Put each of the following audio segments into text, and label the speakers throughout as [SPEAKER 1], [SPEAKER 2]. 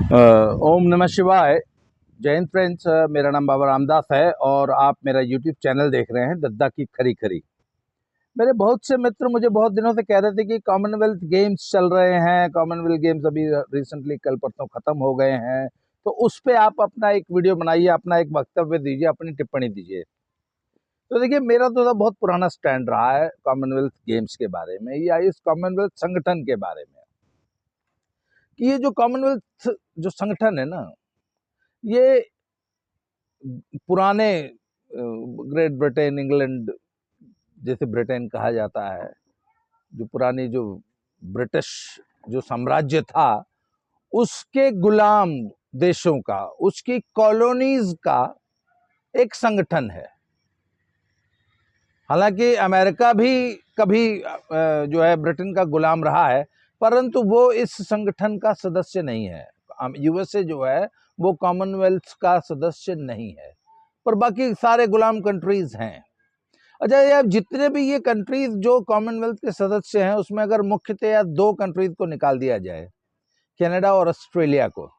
[SPEAKER 1] ओम नमः शिवाय। जय हिंद फ्रेंड्स। मेरा नाम बाबा रामदास है और आप मेरा यूट्यूब चैनल देख रहे हैं दद्दा की खरी खरी। मेरे बहुत से मित्र मुझे बहुत दिनों से कह रहे थे कि कॉमनवेल्थ गेम्स चल रहे हैं, कॉमनवेल्थ गेम्स अभी रिसेंटली कल परसों खत्म हो गए हैं, तो उस पे आप अपना एक वीडियो बनाइए, अपना एक वक्तव्य दीजिए, अपनी टिप्पणी दीजिए। तो देखिए, मेरा तो बहुत पुराना स्टैंड रहा है कॉमनवेल्थ गेम्स के बारे में या इस कॉमनवेल्थ संगठन के बारे में कि ये जो कॉमनवेल्थ जो संगठन है ना, ये पुराने ग्रेट ब्रिटेन, इंग्लैंड जैसे ब्रिटेन कहा जाता है, जो पुरानी जो ब्रिटिश जो साम्राज्य था, उसके गुलाम देशों का, उसकी कॉलोनीज का एक संगठन है। हालांकि अमेरिका भी कभी जो है ब्रिटेन का गुलाम रहा है, परंतु वो इस संगठन का सदस्य नहीं है। यूएसए जो है वो कॉमनवेल्थ का सदस्य नहीं है, पर बाकी सारे गुलाम कंट्रीज हैं। अच्छा यार, जितने भी ये कंट्रीज जो कॉमनवेल्थ के सदस्य हैं, उसमें अगर मुख्यतया दो कंट्रीज को निकाल दिया जाए, कनाडा और ऑस्ट्रेलिया को,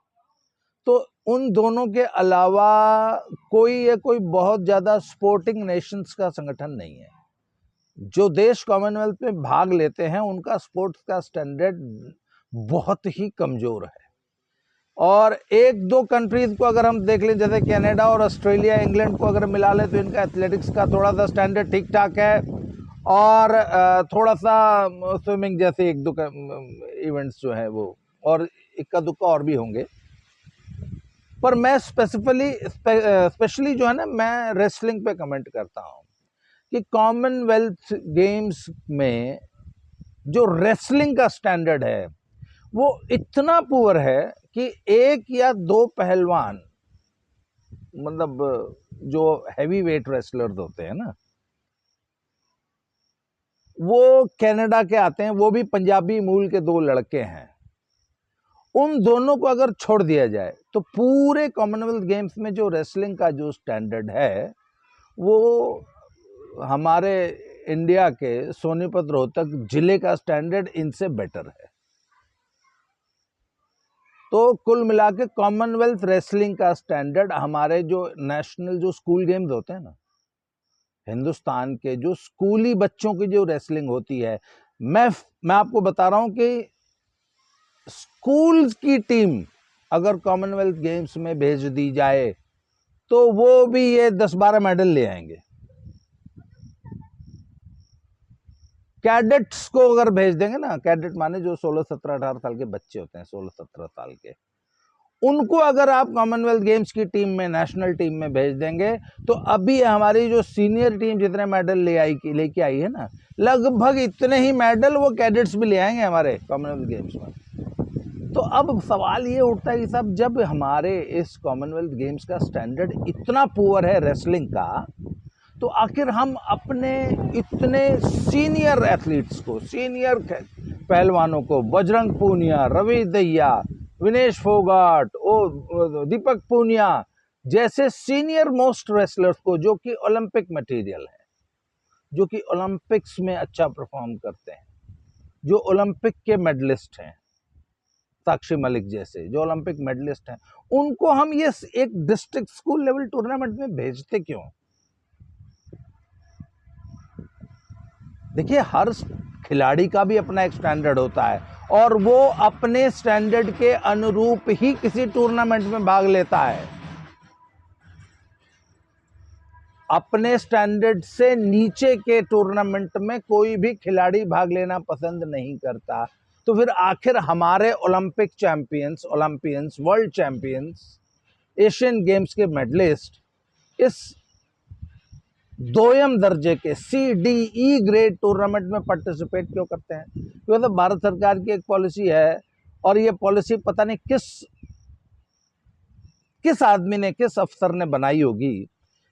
[SPEAKER 1] तो उन दोनों के अलावा कोई बहुत ज्यादा स्पोर्टिंग नेशंस का संगठन नहीं है। जो देश कॉमनवेल्थ में भाग लेते हैं उनका स्पोर्ट्स का स्टैंडर्ड बहुत ही कमजोर है। और एक दो कंट्रीज को अगर हम देख लें, जैसे कनाडा और ऑस्ट्रेलिया, इंग्लैंड को अगर मिला लें, तो इनका एथलेटिक्स का थोड़ा सा स्टैंडर्ड ठीक ठाक है, और थोड़ा सा स्विमिंग जैसे एक दो इवेंट्स जो है वो, और इक्का दुक्का और भी होंगे। पर मैं स्पेशली जो है ना, मैं रेसलिंग पे कमेंट करता हूँ कि कॉमनवेल्थ गेम्स में जो रेसलिंग का स्टैंडर्ड है वो इतना पुअर है कि एक या दो पहलवान, मतलब जो हैवी वेट रेसलर्स होते हैं ना, वो कनाडा के आते हैं, वो भी पंजाबी मूल के दो लड़के हैं। उन दोनों को अगर छोड़ दिया जाए तो पूरे कॉमनवेल्थ गेम्स में जो रेसलिंग का जो स्टैंडर्ड है वो हमारे इंडिया के सोनीपत रोहतक जिले का स्टैंडर्ड इनसे बेटर है। तो कुल मिला के कॉमनवेल्थ रेसलिंग का स्टैंडर्ड हमारे जो नेशनल जो स्कूल गेम्स होते हैं ना, हिंदुस्तान के जो स्कूली बच्चों की जो रेसलिंग होती है, मैं आपको बता रहा हूं कि स्कूल की टीम अगर कॉमनवेल्थ गेम्स में भेज दी जाए तो वो भी ये 10-12 मेडल ले आएंगे। कैडेट्स को अगर भेज देंगे ना, कैडेट माने जो 16, 17, 18 साल के बच्चे होते हैं, 16, 17 साल के, उनको अगर आप कॉमनवेल्थ गेम्स की टीम में, नेशनल टीम में भेज देंगे, तो अभी हमारी जो सीनियर टीम जितने मेडल लेके आई है ना, लगभग इतने ही मेडल वो कैडेट्स भी ले आएंगे हमारे कॉमनवेल्थ गेम्स में। तो अब सवाल ये उठता है कि साहब, जब हमारे इस कॉमनवेल्थ गेम्स का स्टैंडर्ड इतना पुअर है रेसलिंग का, तो आखिर हम अपने इतने सीनियर एथलीट्स को, सीनियर पहलवानों को, बजरंग पूनिया, रवि दहिया, विनेश फोगाट, दीपक पूनिया जैसे सीनियर मोस्ट रेसलर्स को, जो कि ओलंपिक मटेरियल है, जो कि ओलंपिक्स में अच्छा परफॉर्म करते हैं, जो ओलंपिक के मेडलिस्ट हैं, साक्षी मलिक जैसे जो ओलंपिक मेडलिस्ट हैं, उनको हम ये एक डिस्ट्रिक्ट स्कूल लेवल टूर्नामेंट में भेजते क्यों? देखिए, हर खिलाड़ी का भी अपना एक स्टैंडर्ड होता है और वो अपने स्टैंडर्ड के अनुरूप ही किसी टूर्नामेंट में भाग लेता है। अपने स्टैंडर्ड से नीचे के टूर्नामेंट में कोई भी खिलाड़ी भाग लेना पसंद नहीं करता। तो फिर आखिर हमारे Olympic champions, Olympians, world champions, Asian games के मेडलिस्ट इस दोयम दर्जे के CDE ग्रेड टूर्नामेंट में पार्टिसिपेट क्यों करते हैं? क्योंकि तो भारत सरकार की एक पॉलिसी है, और ये पॉलिसी पता नहीं किस आदमी ने, किस अफसर ने बनाई होगी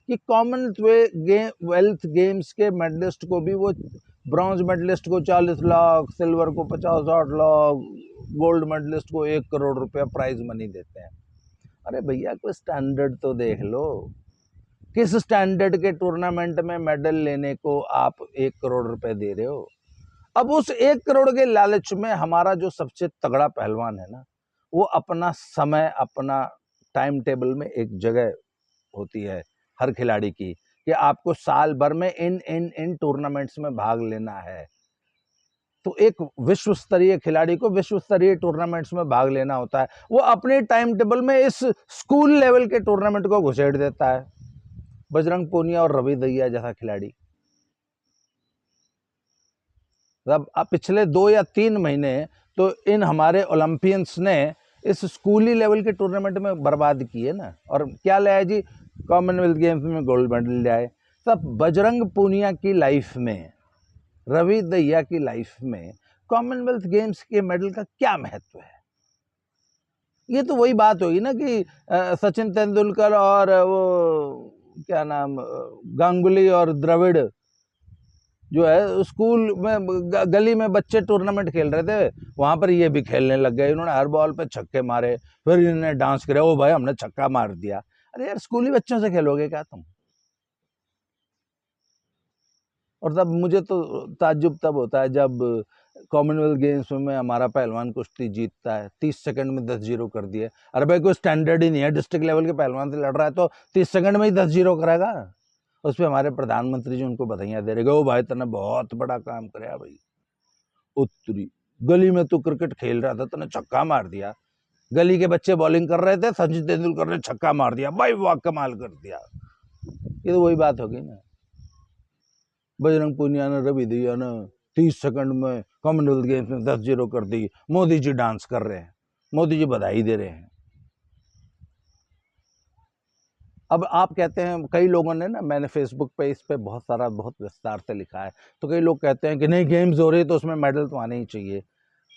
[SPEAKER 1] कि कॉमनवेल्थ गेम्स के मेडलिस्ट को भी, वो ब्रॉन्ज मेडलिस्ट को 40 लाख, सिल्वर को 50-60 लाख, गोल्ड मेडलिस्ट को 1 करोड़ रुपया प्राइज मनी देते हैं। अरे भैया, कोई स्टैंडर्ड तो देख लो। किस स्टैंडर्ड के टूर्नामेंट में मेडल लेने को आप 1 करोड़ रुपए दे रहे हो? अब उस 1 करोड़ के लालच में हमारा जो सबसे तगड़ा पहलवान है ना, वो अपना समय, अपना टाइम टेबल में एक जगह होती है हर खिलाड़ी की कि आपको साल भर में इन टूर्नामेंट्स में भाग लेना है। तो एक विश्व स्तरीय खिलाड़ी को विश्व स्तरीय टूर्नामेंट्स में भाग लेना होता है, वो अपने टाइम टेबल में इस स्कूल लेवल के टूर्नामेंट को घुसेड़ देता है। बजरंग पूनिया और रवि दहिया जैसा खिलाड़ी अब पिछले 2 या 3 महीने तो इन हमारे ओलंपियंस ने इस स्कूली लेवल के टूर्नामेंट में बर्बाद किए ना। और क्या लाया जी, कॉमनवेल्थ गेम्स में गोल्ड मेडल लाए। सब बजरंग पूनिया की लाइफ में, रवि दहिया की लाइफ में कॉमनवेल्थ गेम्स के मेडल का क्या महत्व है? ये तो वही बात होगी ना कि सचिन तेंदुलकर और वो क्या नाम, गांगुली और द्रविड़ जो है स्कूल में गली में बच्चे टूर्नामेंट खेल रहे थे, वहां पर ये भी खेलने लग गए। इन्होंने हर बॉल पे छक्के मारे, फिर इन्होंने डांस करे, ओ भाई हमने छक्का मार दिया। अरे यार, स्कूली बच्चों से खेलोगे क्या तुम? और तब मुझे तो ताज्जुब तब होता है जब कॉमनवेल्थ गेम्स में हमारा पहलवान कुश्ती जीतता है, 30 सेकंड में 10-0 कर दिए। अरे भाई, कोई स्टैंडर्ड ही नहीं है, डिस्ट्रिक्ट लेवल के पहलवान से लड़ रहा है तो 30 सेकंड में ही 10-0 करेगा। उस पर हमारे प्रधानमंत्री जी उनको बधाइयां दे रहे, ओ भाई तने बहुत बड़ा काम कराया भाई, उत्तरी गली में तू क्रिकेट खेल रहा था, तने छक्का मार दिया। गली के बच्चे बॉलिंग कर रहे थे, सचिन तेंदुलकर ने छक्का मार दिया, भाई वाह कमाल कर दिया। ये तो वही बात होगी ना। बजरंग पूनिया ने, रवि दहिया ने 30 सेकंड में कॉमनवेल्थ गेम्स में 10-0 कर दी। मोदी जी डांस कर रहे हैं, मोदी जी बधाई दे रहे हैं। अब आप कहते हैं, कई लोगों ने ना, मैंने फेसबुक पे इस पे बहुत सारा बहुत विस्तार से लिखा है, तो कई लोग कहते हैं कि नहीं गेम्स हो रही है तो उसमें मेडल तो आने ही चाहिए।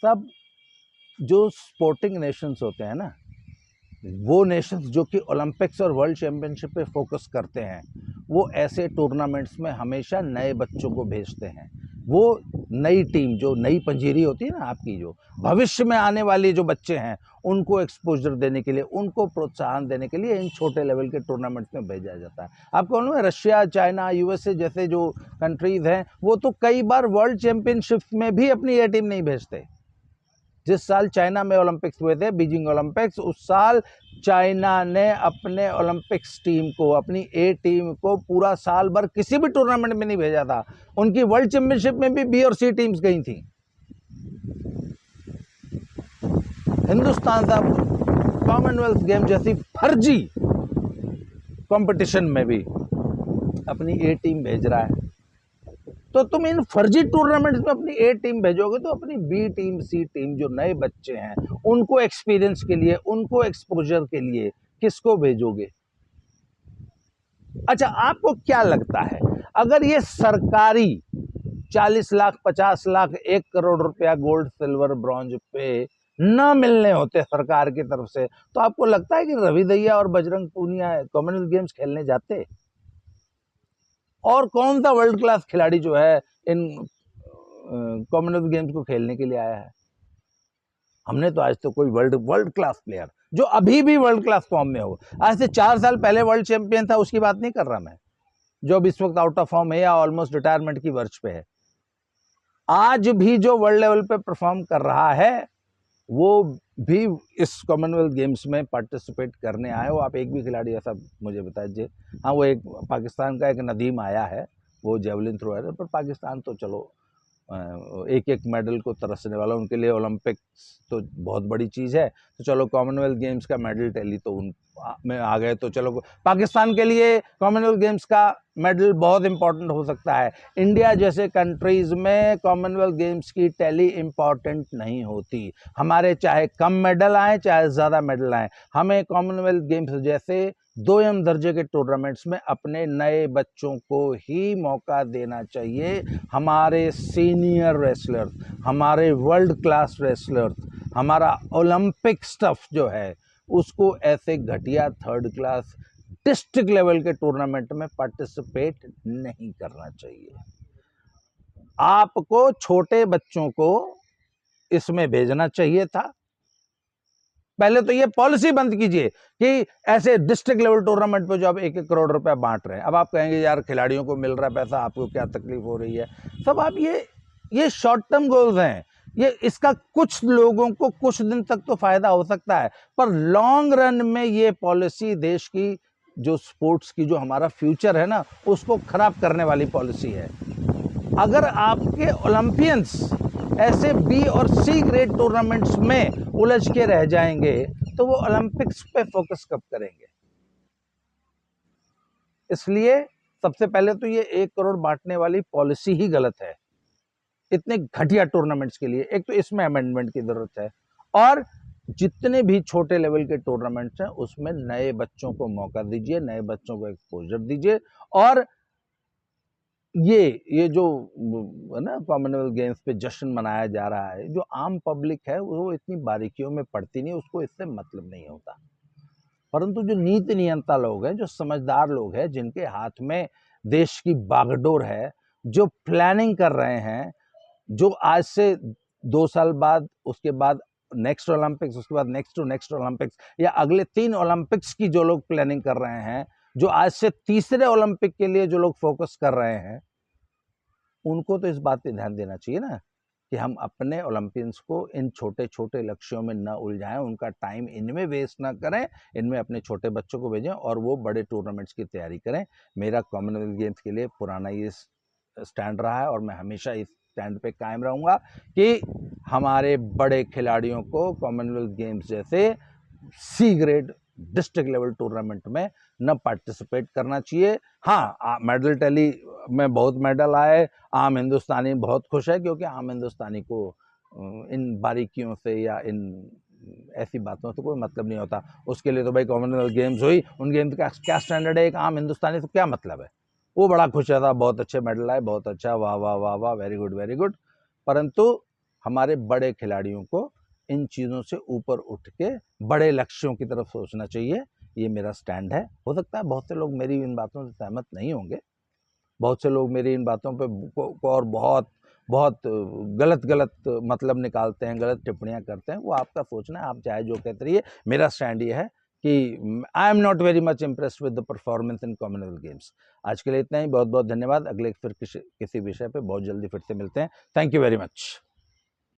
[SPEAKER 1] सब जो स्पोर्टिंग नेशंस होते हैं ना, वो नेशंस जो कि ओलंपिक्स और वर्ल्ड चैंपियनशिप पे फोकस करते हैं, वो ऐसे टूर्नामेंट्स में हमेशा नए बच्चों को भेजते हैं। वो नई टीम, जो नई पंजीरी होती है ना आपकी, जो भविष्य में आने वाली जो बच्चे हैं, उनको एक्सपोजर देने के लिए, उनको प्रोत्साहन देने के लिए इन छोटे लेवल के टूर्नामेंट्स में भेजा जाता है। आपको मालूम है, रशिया, चाइना, यूएसए जैसे जो कंट्रीज हैं, वो तो कई बार वर्ल्ड चैंपियनशिप में भी अपनी ये टीम नहीं भेजते। जिस साल चाइना में ओलंपिक्स हुए थे, बीजिंग ओलंपिक्स, उस साल चाइना ने अपने ओलंपिक्स टीम को, अपनी ए टीम को पूरा साल भर किसी भी टूर्नामेंट में नहीं भेजा था। उनकी वर्ल्ड चैंपियनशिप में भी बी और सी टीम्स गई थी। हिंदुस्तान साहब कॉमनवेल्थ गेम जैसी फर्जी कंपटीशन में भी अपनी ए टीम भेज रहा है, तो तुम इन फर्जी टूर्नामेंट्स में अपनी ए टीम भेजोगे तो अपनी बी टीम, सी टीम, जो नए बच्चे हैं, उनको एक्सपीरियंस के लिए, उनको एक्सपोजर के लिए किसको भेजोगे? अच्छा, आपको क्या लगता है, अगर ये सरकारी 40 लाख, 50 लाख, 1 करोड़ रुपया गोल्ड, सिल्वर, ब्रॉन्ज पे न मिलने होते सरकार की तरफ से, तो आपको लगता है कि रवि दहिया और बजरंग पूनिया कॉमनवेल्थ गेम्स खेलने जाते? और कौन सा वर्ल्ड क्लास खिलाड़ी जो है इन कॉमनवेल्थ गेम्स को खेलने के लिए आया है? हमने तो आज तो कोई वर्ल्ड क्लास प्लेयर जो अभी भी वर्ल्ड क्लास फॉर्म में हो, आज से 4 साल पहले वर्ल्ड चैंपियन था, उसकी बात नहीं कर रहा मैं, जो अब इस वक्त आउट ऑफ फॉर्म है या ऑलमोस्ट रिटायरमेंट की वर्ष पे है, आज भी जो वर्ल्ड लेवल पे परफॉर्म कर रहा है, वो भी इस कॉमनवेल्थ गेम्स में पार्टिसिपेट करने आए हो। आप एक भी खिलाड़ी ऐसा मुझे बता दीजिए। हाँ, वो एक पाकिस्तान का एक नदीम आया है, वो जेवलिन थ्रो है, पर पाकिस्तान तो चलो एक एक मेडल को तरसने वाला, उनके लिए ओलंपिक्स तो बहुत बड़ी चीज़ है। तो चलो कॉमनवेल्थ गेम्स का मेडल टैली तो उन में आ गए, तो चलो पाकिस्तान के लिए कॉमनवेल्थ गेम्स का मेडल बहुत इंपॉर्टेंट हो सकता है। इंडिया जैसे कंट्रीज में कॉमनवेल्थ गेम्स की टैली इंपॉर्टेंट नहीं होती। हमारे चाहे कम मेडल आए, चाहे ज़्यादा मेडल आए, हमें कॉमनवेल्थ गेम्स जैसे 2M दर्जे के टूर्नामेंट्स में अपने नए बच्चों को ही मौका देना चाहिए। हमारे सीनियर रेसलर्स, हमारे वर्ल्ड क्लास रेसलर्स, हमारा ओलंपिक स्टफ जो है, उसको ऐसे घटिया थर्ड क्लास डिस्ट्रिक्ट लेवल के टूर्नामेंट में पार्टिसिपेट नहीं करना चाहिए। आपको छोटे बच्चों को इसमें भेजना चाहिए था। पहले तो ये पॉलिसी बंद कीजिए कि ऐसे डिस्ट्रिक्ट लेवल टूर्नामेंट पे जो आप 1-1 करोड़ रुपया बांट रहे हैं, अब आप कहेंगे यार खिलाड़ियों को मिल रहा है पैसा, आपको क्या तकलीफ हो रही है? सब आप ये शॉर्ट टर्म गोल्स हैं ये इसका कुछ लोगों को कुछ दिन तक तो फायदा हो सकता है, पर लॉन्ग रन में ये पॉलिसी देश की जो स्पोर्ट्स की जो हमारा फ्यूचर है ना, उसको खराब करने वाली पॉलिसी है। अगर आपके ओलंपियंस ऐसे बी और सी ग्रेड टूर्नामेंट्स में उलझ के रह जाएंगे तो वो ओलंपिक्स पे फोकस कब करेंगे? इसलिए सबसे पहले तो ये 1 करोड़ बांटने वाली पॉलिसी ही गलत है इतने घटिया टूर्नामेंट्स के लिए। एक तो इसमें अमेंडमेंट की जरूरत है, और जितने भी छोटे लेवल के टूर्नामेंट्स हैं उसमें नए बच्चों को मौका दीजिए, नए बच्चों को एक्सपोजर दीजिए। और ये जो है ना कॉमनवेल्थ गेम्स पे जश्न मनाया जा रहा है, जो आम पब्लिक है वो इतनी बारीकियों में पड़ती नहीं, उसको इससे मतलब नहीं होता। परंतु जो नीति नियंता लोग हैं, जो समझदार लोग हैं, जिनके हाथ में देश की बागडोर है, जो प्लानिंग कर रहे हैं, जो आज से 2 साल बाद, उसके बाद नेक्स्ट ओलंपिक्स, उसके बाद नेक्स्ट टू नेक्स्ट ओलंपिक्स, या अगले 3 ओलंपिक्स की जो लोग प्लानिंग कर रहे हैं, जो आज से तीसरे ओलंपिक के लिए जो लोग फोकस कर रहे हैं, उनको तो इस बात पे ध्यान देना चाहिए ना कि हम अपने ओलंपियंस को इन छोटे छोटे लक्ष्यों में न उलझाएं, उनका टाइम इनमें वेस्ट ना करें, इनमें अपने छोटे बच्चों को भेजें और वो बड़े टूर्नामेंट्स की तैयारी करें। मेरा कॉमनवेल्थ गेम्स के लिए पुराना ये स्टैंड रहा है और मैं हमेशा इस स्टैंड पे कायम रहूंगा कि हमारे बड़े खिलाड़ियों को कॉमनवेल्थ गेम्स जैसे C grade district level tournament में न पार्टिसिपेट करना चाहिए। हाँ, मेडल टैली में बहुत मेडल आए, आम हिंदुस्तानी बहुत खुश है, क्योंकि आम हिंदुस्तानी को इन बारीकियों से या इन ऐसी बातों से कोई मतलब नहीं होता। उसके लिए तो भाई कॉमनवेल्थ गेम्स हुई, उन गेम्स का क्या स्टैंडर्ड है, एक आम हिंदुस्तानी से क्या मतलब है? वो बड़ा खुश था, बहुत अच्छे मेडल आए, बहुत अच्छा, वाह वाह वाह वाह, वेरी गुड वेरी गुड। परंतु हमारे बड़े खिलाड़ियों को इन चीज़ों से ऊपर उठ के बड़े लक्ष्यों की तरफ सोचना चाहिए। ये मेरा स्टैंड है। हो सकता है बहुत से लोग मेरी इन बातों से सहमत नहीं होंगे, बहुत से लोग मेरी इन बातों पे को और बहुत बहुत गलत गलत मतलब निकालते हैं, गलत टिप्पणियां करते हैं। वो आपका सोचना है, आप चाहे जो कहते रहिए। मेरा स्टैंड ये है कि I am not very much impressed with the performance in Commonwealth games. आज के लिए इतना ही, बहुत बहुत धन्यवाद। अगले फिर किसी विषय पे बहुत जल्दी फिर से मिलते हैं। Thank you very much.